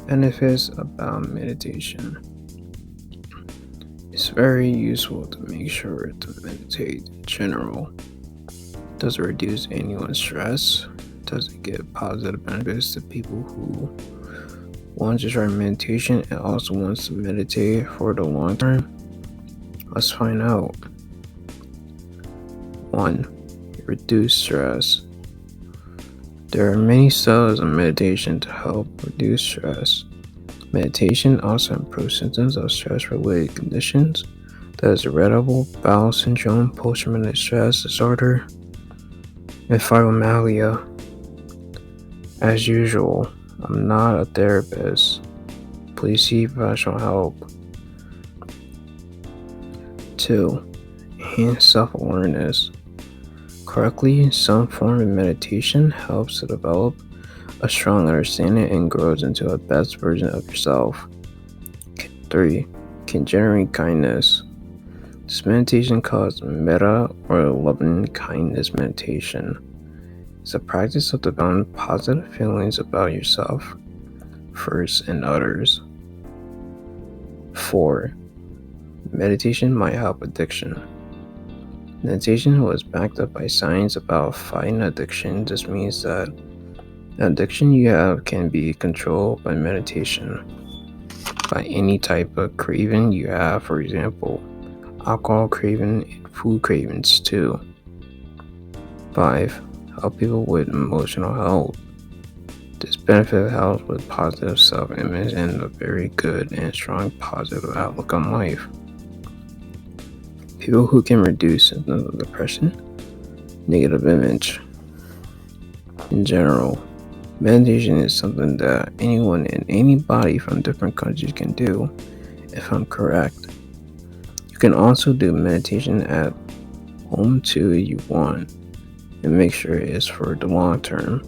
Benefits about meditation. It's very useful to make sure to meditate in general. Does it reduce anyone's stress? Does it give positive benefits to people who want to try meditation and also wants to meditate for the long term? Let's find out. 1. Reduce stress. There are many styles of meditation to help reduce stress. Meditation also improves symptoms of stress-related conditions, that is irritable bowel syndrome, post-traumatic stress disorder, and fibromyalgia. As usual, I'm not a therapist. Please seek professional help. 2. Enhance self-awareness. Correctly, some form of meditation helps to develop a strong understanding and grows into a best version of yourself. 3. Can generate kindness. This meditation called metta or loving kindness meditation. It's a practice of developing positive feelings about yourself first and others. 4. Meditation might help addiction. Meditation was backed up by science about fighting addiction. This means that the addiction you have can be controlled by meditation. By any type of craving you have, for example, alcohol craving and food cravings too. 5. Help people with emotional health. This benefit helps with positive self-image and a very good and strong positive outlook on life. People who can reduce symptoms of depression, negative image. In general, meditation is something that anyone and anybody from different countries can do, if I'm correct. You can also do meditation at home too if you want, and make sure it's for the long term.